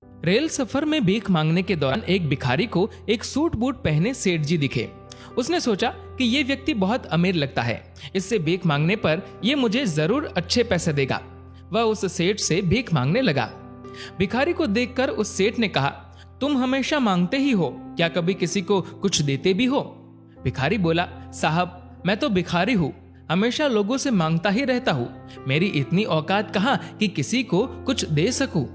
Rail सफर में भीख मांगने के दौरान एक भिखारी को एक सूट बूट पहने सेठ जी दिखे। उसने सोचा कि ये व्यक्ति बहुत अमीर लगता है, इससे भीख मांगने पर ये मुझे जरूर अच्छे पैसे देगा। वह उस सेठ से भीख मांगने लगा। भिखारी को देखकर उस सेठ ने कहा, तुम हमेशा मांगते ही हो, क्या कभी किसी को कुछ देते भी हो? भिखारी बोला, साहब मैं तो भिखारी हूँ, हमेशा लोगों से मांगता ही रहता हूँ, मेरी इतनी औकात कहाँ कि किसी को कुछ दे सकूं।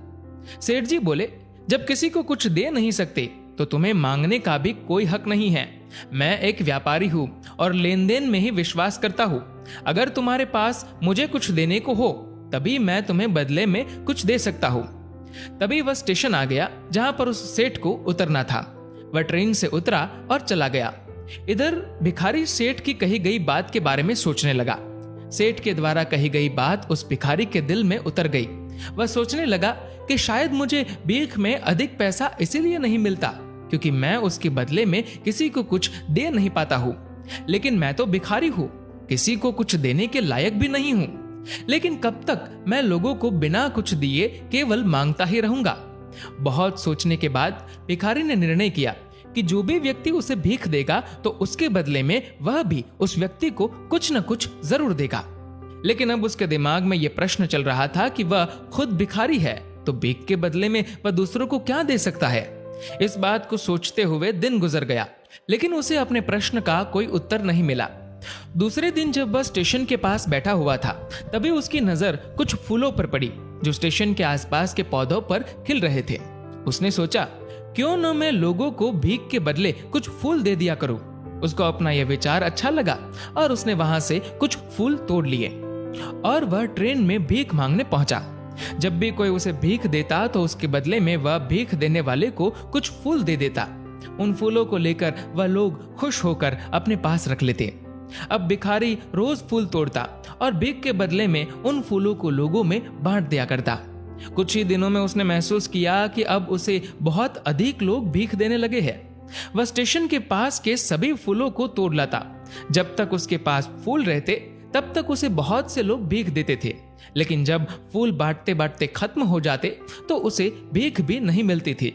सेठ जी बोले, जब किसी को कुछ दे नहीं सकते तो तुम्हें मांगने का भी कोई हक नहीं है। मैं एक व्यापारी हूँ और लेन देन में ही विश्वास करता हूँ। अगर तुम्हारे पास मुझे कुछ देने को हो तभी मैं तुम्हें बदले में कुछ दे सकता हूँ। तभी वह स्टेशन आ गया जहां पर उस सेठ को उतरना था। वह ट्रेन से उतरा और चला गया। इधर भिखारी सेठ की कही गई बात के बारे में सोचने लगा। सेठ के द्वारा कही गई बात उस भिखारी के दिल में उतर गई। वह सोचने लगा कि शायद मुझे भीख में अधिक पैसा इसीलिए नहीं मिलता क्योंकि मैं उसके बदले में किसी को कुछ दे नहीं पाता हूँ। लेकिन मैं तो भिखारी हूँ, किसी को कुछ देने के लायक भी नहीं हूँ। लेकिन कब तक मैं लोगों को बिना कुछ दिए केवल मांगता ही रहूंगा? बहुत सोचने के बाद भिखारी ने निर्णय किया कि जो भी व्यक्ति उसे भीख देगा तो उसके बदले में वह भी उस व्यक्ति को कुछ न कुछ जरूर देगा। लेकिन अब उसके दिमाग में यह प्रश्न चल रहा था कि वह खुद भिखारी है तो भीख के बदले में वह दूसरों को क्या दे सकता है। इस बात को सोचते हुए दिन गुजर गया, लेकिन उसे अपने प्रश्न का कोई उत्तर नहीं मिला। दूसरे दिन जब वह स्टेशन के पास बैठा हुआ था तभी उसकी नजर कुछ फूलों पर पड़ी जो स्टेशन के आसपास के पौधों पर खिल रहे थे। उसने सोचा, क्यों न मैं लोगों को भीख के बदले कुछ फूल दे दिया करूं। उसको अपना यह विचार अच्छा लगा और उसने वहां से कुछ फूल तोड़ लिए और वह ट्रेन में भीख मांगने पहुंचा। जब भी कोई उसे भीख देता तो उसके बदले में वह भीख देने वाले को कुछ फूल दे देता। उन फूलों को लेकर वह लोग खुश होकर अपने पास रख लेते। अब भिखारी रोज फूल तोड़ता और भीख के बदले में उन फूलों को लोगों में बांट दिया करता। कुछ ही दिनों में उसने महसूस किया कि अब उसे बहुत अधिक लोग भीख देने लगे हैं। वह स्टेशन के पास के सभी फूलों को तोड़ लाता। जब तक उसके पास फूल रहते तब तक उसे बहुत से लोग भीख देते थे, लेकिन जब फूल बांटते बांटते खत्म हो जाते तो उसे भीख भी नहीं मिलती थी।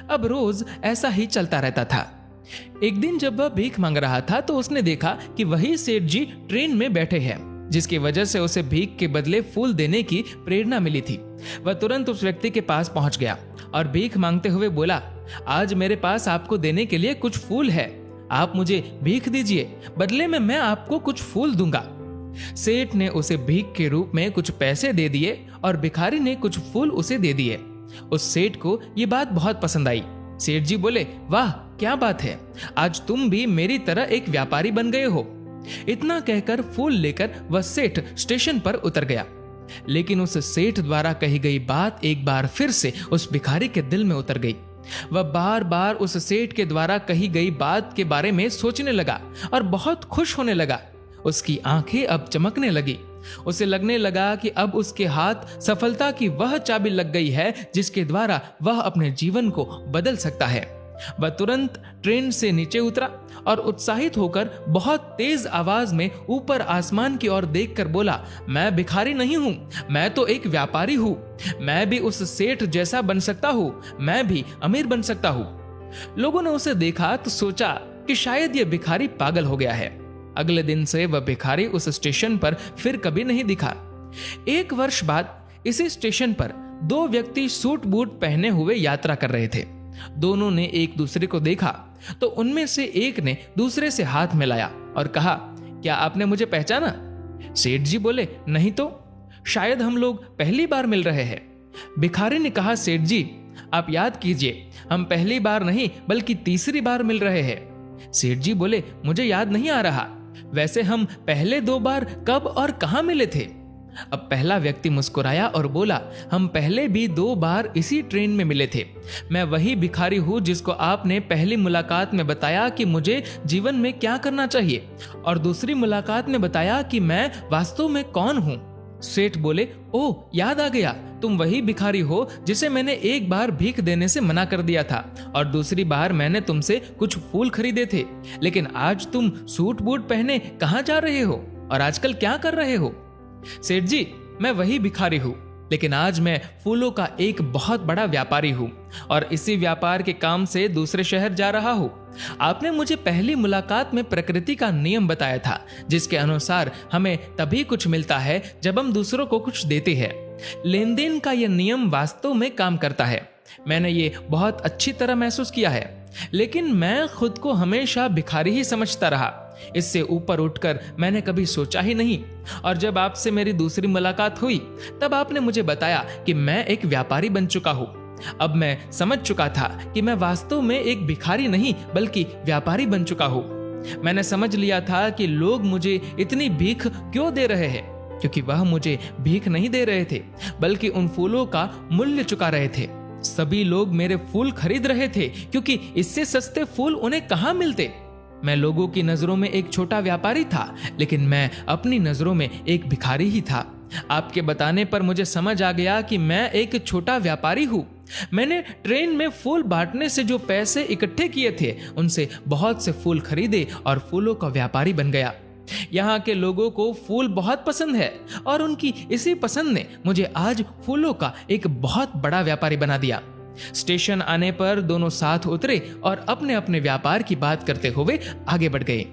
अब रोज ऐसा ही चलता रहता था। एक दिन जब वह भीख मांग रहा था तो उसने देखा कि वही सेठ जी ट्रेन में बैठे हैं, जिसकी वजह से उसे भीख के बदले फूल देने की प्रेरणा मिली थी। वह तुरंत उस व्यक्ति के पास पहुंच गया और भीख मांगते हुए बोला, आज मेरे पास आपको देने के लिए कुछ फूल है, आप मुझे भीख दीजिए, बदले में मैं आपको कुछ फूल दूंगा। सेठ ने उसे भीख के रूप में कुछ पैसे दे दिए और भिखारी ने कुछ फूल उसे दे दिए। उस सेठ को ये बात बहुत पसंद आई। सेठ जी बोले, वाह क्या बात है, आज तुम भी मेरी तरह एक व्यापारी बन गए हो। इतना कहकर फूल लेकर वह सेठ स्टेशन पर उतर गया। लेकिन उस सेठ द्वारा कही गई बात एक बार फिर से उस भिखारी के दिल में उतर गई। वह बार बार उस सेठ के द्वारा कही गई बात के बारे में सोचने लगा और बहुत खुश होने लगा। उसकी आंखें अब चमकने लगी। उसे लगने लगा कि अब उसके हाथ सफलता की वह चाबी लग गई है जिसके द्वारा वह अपने जीवन को बदल सकता है। वह तुरंत ट्रेन से नीचे उतरा और उत्साहित होकर बहुत तेज आवाज में ऊपर आसमान की ओर देखकर बोला, मैं भिखारी नहीं हूं, मैं तो एक व्यापारी हूं। मैं भी उस सेठ जैसा बन सकता हूं, मैं भी अमीर बन सकता हूं। लोगों ने उसे देखा तो सोचा कि शायद यह भिखारी पागल हो गया है। अगले दिन से वह भिखारी उस स्टेशन पर फिर कभी नहीं दिखा। एक वर्ष बाद इसी स्टेशन पर दो व्यक्ति सूट बूट पहने हुए यात्रा कर रहे थे। दोनों ने एक दूसरे को देखा तो उनमें से एक ने दूसरे से हाथ मिलाया और कहा, क्या आपने मुझे पहचाना? सेठ जी बोले, नहीं तो, शायद हम लोग पहली बार मिल रहे हैं। भिखारी ने कहा, सेठ जी आप याद कीजिए, हम पहली बार नहीं बल्कि तीसरी बार मिल रहे हैं। सेठ जी बोले, मुझे याद नहीं आ रहा, वैसे हम पहले दो बार कब और कहां मिले थे? अब पहला व्यक्ति मुस्कुराया और बोला, हम पहले भी दो बार इसी ट्रेन में मिले थे। मैं वही भिखारी हूं जिसको आपने पहली मुलाकात में बताया कि मुझे जीवन में क्या करना चाहिए और दूसरी मुलाकात में बताया कि मैं वास्तव में कौन हूं। सेठ बोले, ओह याद आ गया, तुम वही भिखारी हो जिसे मैंने एक बार भीख देने से मना कर दिया था और दूसरी बार मैंने तुमसे कुछ फूल खरीदे थे। लेकिन आज तुम सूट बूट पहने कहां जा रहे हो और आजकल क्या कर रहे हो? सेठ जी, मैं वही भिखारी हूं, लेकिन आज मैं फूलों का एक बहुत बड़ा व्यापारी हूँ और इसी व्यापार के काम से दूसरे शहर जा रहा हूँ। आपने मुझे पहली मुलाकात में प्रकृति का नियम बताया था, जिसके अनुसार हमें तभी कुछ मिलता है जब हम दूसरों को कुछ देते हैं। लेन देन का यह नियम वास्तव में काम करता है। मैंने ये बहुत अच्छी तरह महसूस किया है, लेकिन मैं खुद को हमेशा भिखारी ही समझता रहा। इससे ऊपर उठकर मैंने कभी सोचा ही नहीं। और जब आपसे मेरी दूसरी मुलाकात हुई, तब आपने मुझे बताया कि मैं एक व्यापारी बन चुका हूँ। अब मैं समझ चुका था कि मैं वास्तव में एक भिखारी नहीं बल्कि व्यापारी बन चुका हूँ। मैंने समझ लिया था कि लोग मुझे इतनी भीख क्यों दे रहे हैं, क्योंकि वह मुझे भीख नहीं दे रहे थे बल्कि उन फूलों का मूल्य चुका रहे थे। सभी लोग मेरे फूल खरीद रहे थे क्योंकि इससे सस्ते फूल उन्हें कहाँ मिलते। मैं लोगों की नजरों में एक छोटा व्यापारी था, लेकिन मैं अपनी नजरों में एक भिखारी ही था। आपके बताने पर मुझे समझ आ गया कि मैं एक छोटा व्यापारी हूँ। मैंने ट्रेन में फूल बांटने से जो पैसे इकट्ठे किए थे, उनसे बहुत से फूल खरीदे और फूलों का व्यापारी बन गया। यहाँ के लोगों को फूल बहुत पसंद है और उनकी इसी पसंद ने मुझे आज फूलों का एक बहुत बड़ा व्यापारी बना दिया। स्टेशन आने पर दोनों साथ उतरे और अपने अपने व्यापार की बात करते हुए आगे बढ़ गए।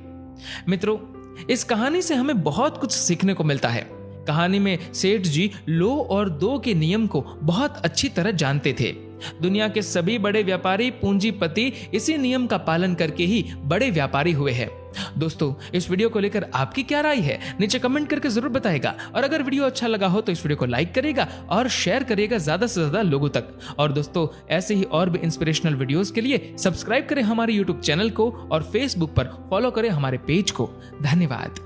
मित्रों, इस कहानी से हमें बहुत कुछ सीखने को मिलता है। कहानी में सेठ जी लो और दो के नियम को बहुत अच्छी तरह जानते थे। दुनिया के सभी बड़े व्यापारी पूंजीपति इसी नियम का पालन करके ही बड़े व्यापारी हुए हैं। दोस्तों, इस वीडियो को लेकर आपकी क्या राय है, नीचे कमेंट करके जरूर बताएगा। और अगर वीडियो अच्छा लगा हो तो इस वीडियो को लाइक करेगा और शेयर करेगा ज्यादा से ज्यादा लोगों तक। और दोस्तों, ऐसे ही और भी इंस्पिरेशनल वीडियोस के लिए सब्सक्राइब करें हमारे यूट्यूब चैनल को और फेसबुक पर फॉलो करें हमारे पेज को। धन्यवाद।